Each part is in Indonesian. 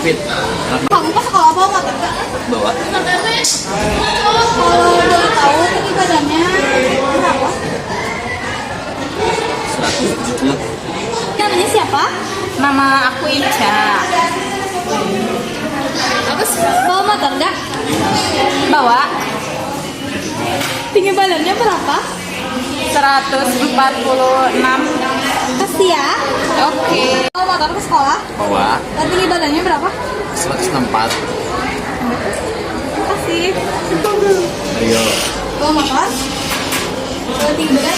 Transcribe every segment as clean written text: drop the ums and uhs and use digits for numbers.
Fit. Kamu ke sekolah bawa motor nggak? Bawa. Kalau boleh tahu tinggi badannya berapa? 170. Namanya siapa? Nama aku Ica. Terus bawa motor nggak? Bawa Tinggi badannya berapa? 146. Kasih ya. Oke. Bawa motor ke sekolah. Bawa. Dan tinggi badannya berapa? 164. Kasih. Ayo. Bawa motor. Bawa tinggi badan.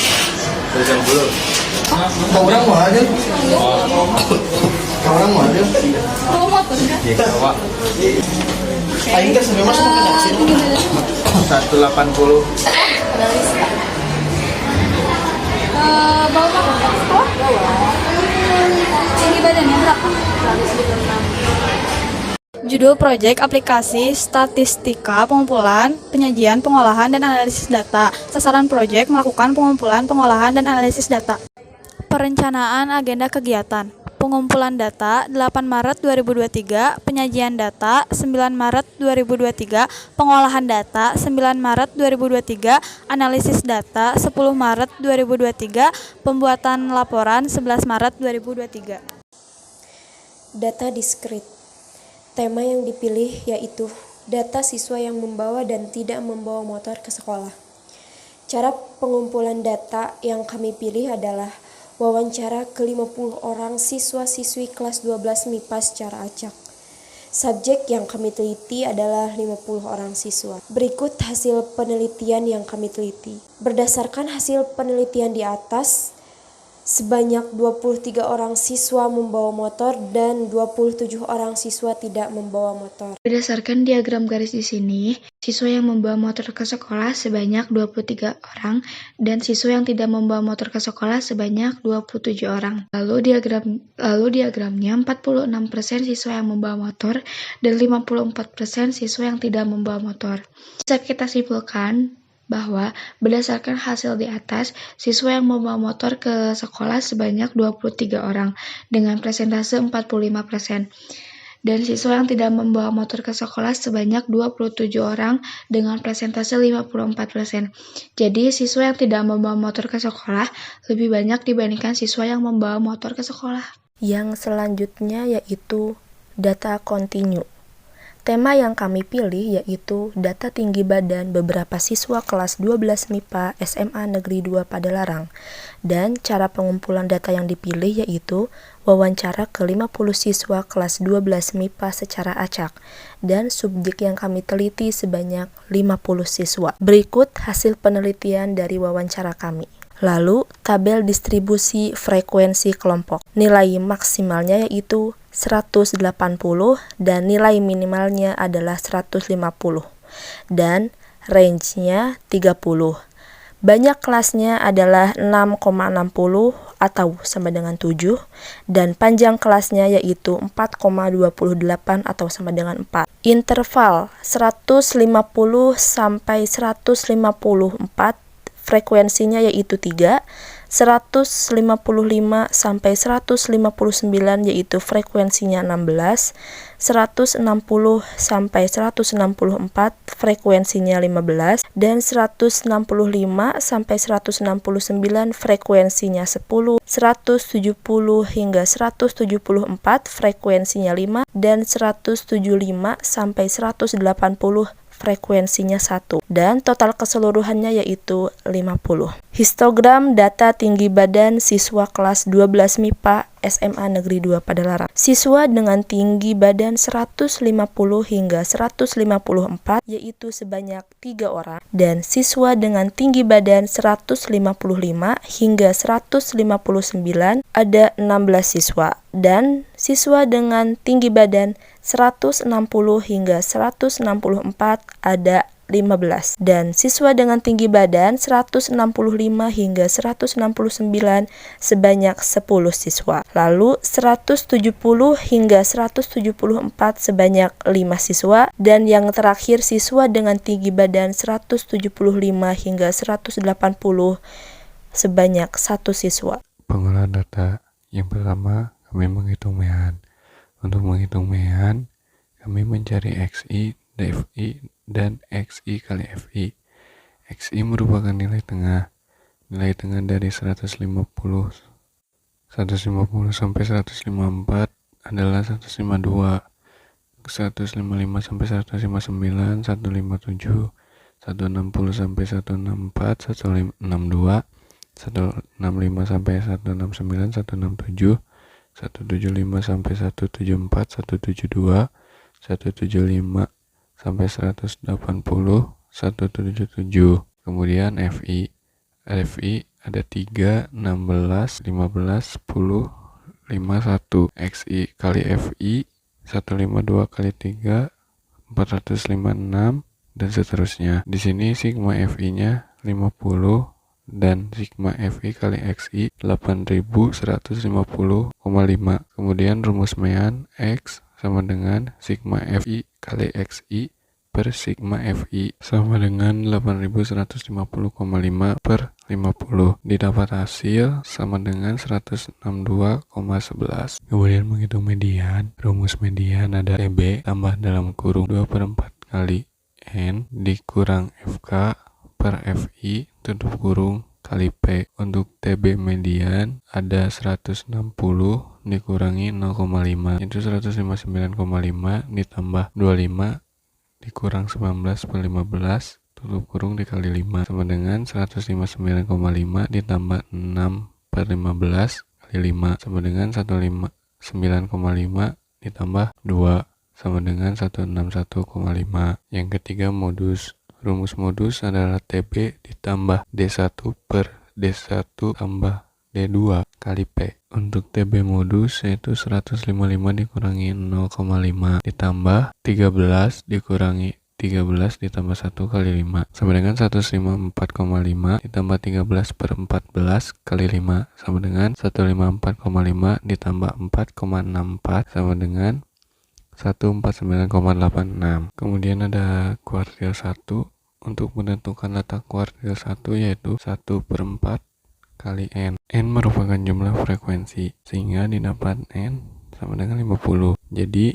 Tulisan dulu. Orang mau aja. Orang mau aja. Bawa motor nggak? Bawa. Aing kan sampai masuk ke sini. Tinggi badan. 180. Bawa motor ke sekolah? Bawa. Tinggi badannya berapa? Judul proyek aplikasi statistika pengumpulan, penyajian, pengolahan, dan analisis data. Sasaran proyek melakukan pengumpulan, pengolahan, dan analisis data. Perencanaan agenda kegiatan. Pengumpulan data 8 Maret 2023, penyajian data 9 Maret 2023, pengolahan data 9 Maret 2023, analisis data 10 Maret 2023, pembuatan laporan 11 Maret 2023. Data diskrit. Tema yang dipilih yaitu data siswa yang membawa dan tidak membawa motor ke sekolah. Cara pengumpulan data yang kami pilih adalah wawancara ke 50 orang siswa-siswi kelas 12 MIPA secara acak. Subjek yang kami teliti adalah 50 orang siswa. Berikut hasil penelitian yang kami teliti. Berdasarkan hasil penelitian di atas, sebanyak 23 orang siswa membawa motor dan 27 orang siswa tidak membawa motor. Berdasarkan diagram garis di sini, siswa yang membawa motor ke sekolah sebanyak 23 orang dan siswa yang tidak membawa motor ke sekolah sebanyak 27 orang. Lalu diagramnya 46% siswa yang membawa motor dan 54% siswa yang tidak membawa motor. Bisa kita simpulkan bahwa berdasarkan hasil di atas, siswa yang membawa motor ke sekolah sebanyak 23 orang dengan persentase 45%. Dan siswa yang tidak membawa motor ke sekolah sebanyak 27 orang dengan persentase 54%. Jadi, siswa yang tidak membawa motor ke sekolah lebih banyak dibandingkan siswa yang membawa motor ke sekolah. Yang selanjutnya yaitu data kontinu. Tema yang kami pilih yaitu data tinggi badan beberapa siswa kelas 12 MIPA SMA Negeri 2 Padalarang. Dan cara pengumpulan data yang dipilih yaitu wawancara ke 50 siswa kelas 12 MIPA secara acak. Dan subjek yang kami teliti sebanyak 50 siswa. Berikut hasil penelitian dari wawancara kami. Lalu, tabel distribusi frekuensi kelompok. Nilai maksimalnya yaitu 180 dan nilai minimalnya adalah 150 dan range-nya 30. Banyak kelasnya adalah 6,60 atau sama dengan 7 dan panjang kelasnya yaitu 4,28 atau sama dengan 4. Interval 150 sampai 154 frekuensinya yaitu 3. 155 sampai 159 yaitu frekuensinya 16, 160 sampai 164 frekuensinya 15, dan 165 sampai 169 frekuensinya 10, 170 hingga 174 frekuensinya 5, dan 175 sampai 180 frekuensinya 1 dan total keseluruhannya yaitu 50. Histogram data tinggi badan siswa kelas 12 MIPA SMA Negeri 2 Padalarang. Siswa dengan tinggi badan 150 hingga 154 yaitu sebanyak 3 orang dan siswa dengan tinggi badan 155 hingga 159 ada 16 siswa dan siswa dengan tinggi badan 160 hingga 164 ada 15 dan siswa dengan tinggi badan 165 hingga 169 sebanyak 10 siswa. Lalu 170 hingga 174 sebanyak 5 siswa dan yang terakhir siswa dengan tinggi badan 175 hingga 180 sebanyak 1 siswa. Pengolahan data yang pertama kami menghitung mean. Untuk menghitung mean, Kami mencari XI, DFI, dan XI kali FI. XI merupakan nilai tengah. Nilai tengah dari 150 sampai 154 adalah 152, 155 sampai 159, 157, 160 sampai 164, 162, 165 sampai 169, 167, 175 sampai 174, 172, 175 sampai 180, 177. Kemudian FI ada 3, 16, 15, 10, 51. XI kali FI 152 kali 3 456 dan seterusnya. Di sini sigma FI-nya 50 dan sigma FI kali XI 8150,5. Kemudian rumus Mean X sama dengan sigma FI kali XI per sigma FI sama dengan 8150,5 per 50. Didapat hasil sama dengan 162,11. Kemudian menghitung median. Rumus median ada TB tambah dalam kurung 2/4 kali N dikurang FK per FI tutup kurung kali P. Untuk TB median ada 160 dikurangi 0,5 itu 159,5 ditambah 25 dikurang 19/15 tutup kurung dikali 5 sama dengan 159,5 ditambah 6/15 kali 5 sama dengan 159,5 ditambah 2 sama dengan 161,5. Yang ketiga modus. Rumus modus adalah TB ditambah D1 per D1 tambah D2 kali P. Untuk TB modus yaitu 155 dikurangi 0,5 ditambah 13 dikurangi 13 ditambah 1 kali 5 sama dengan 154,5 ditambah 13/14 kali 5 sama dengan 154,5 ditambah 4,64 sama dengan 149,86. Kemudian ada kuartil 1. Untuk menentukan letak kuartil 1 yaitu 1/4 kali N. N merupakan jumlah frekuensi sehingga didapat N sama dengan 50. Jadi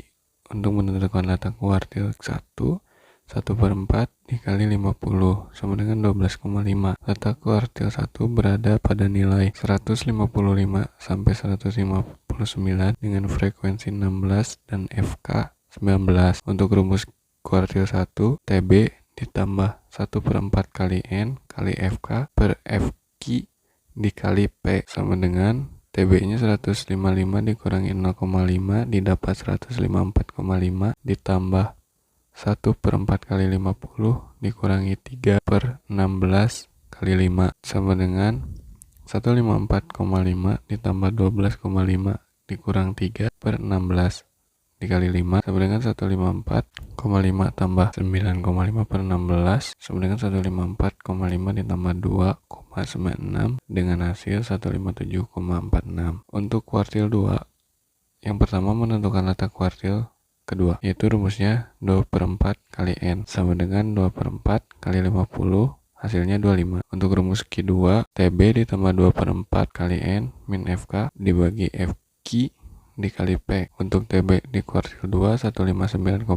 untuk menentukan letak kuartil 1 1/4 dikali 50 sama dengan 12,5. Letak kuartil 1 berada pada nilai 155 sampai 159 dengan frekuensi 16 dan FK 19. Untuk rumus kuartil 1 TB ditambah 1/4 kali N kali FK per FQ dikali P sama dengan TB-nya 155 dikurangi 0,5 didapat 154,5 ditambah 1/4 kali 50 dikurangi 3/16 kali 5 sama dengan 154,5 ditambah 12,5 dikurang 3/16 dikali 5 sama dengan 154,5 tambah 9,5 per 16 sama dengan 154,5 ditambah 2,96 dengan hasil 157,46. Untuk kuartil 2 yang pertama menentukan letak kuartil kedua yaitu rumusnya 2/4 kali N sama dengan 2/4 kali 50 hasilnya 25. Untuk rumus Q2 TB ditambah 2/4 kali N min FK dibagi FQ dikali P. Untuk TB di kuartil 2 159,5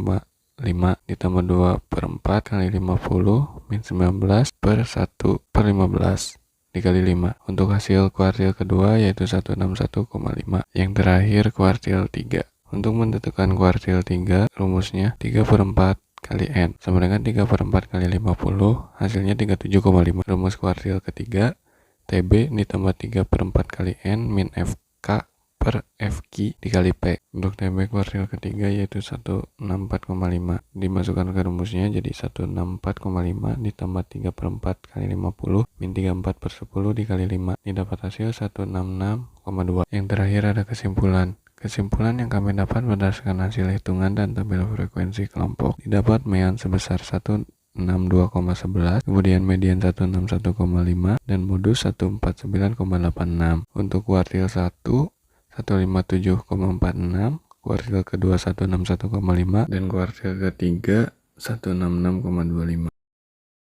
ditambah 2/4 kali 50 min 19 per 1/15 dikali 5. Untuk hasil kuartil kedua yaitu 161,5. Yang terakhir kuartil 3. Untuk menentukan kuartil 3 rumusnya 3/4 kali N sama dengan 3/4 kali 50 hasilnya 37,5. Rumus kuartil ketiga TB ditambah 3/4 kali N min FK per FQ dikali P. Untuk TB kuartil ketiga yaitu 164,5 dimasukkan ke rumusnya jadi 164,5 ditambah 3/4 kali 50 min 34/10 dikali 5 didapat hasil 166,2. Yang terakhir ada kesimpulan. Kesimpulan yang kami dapat berdasarkan hasil hitungan dan tabel frekuensi kelompok didapat mean sebesar 162,11, kemudian median 161,5 dan modus 149,86. Untuk kuartil 1 157,46, kuartil kedua 161,5 dan kuartil ketiga 166,25.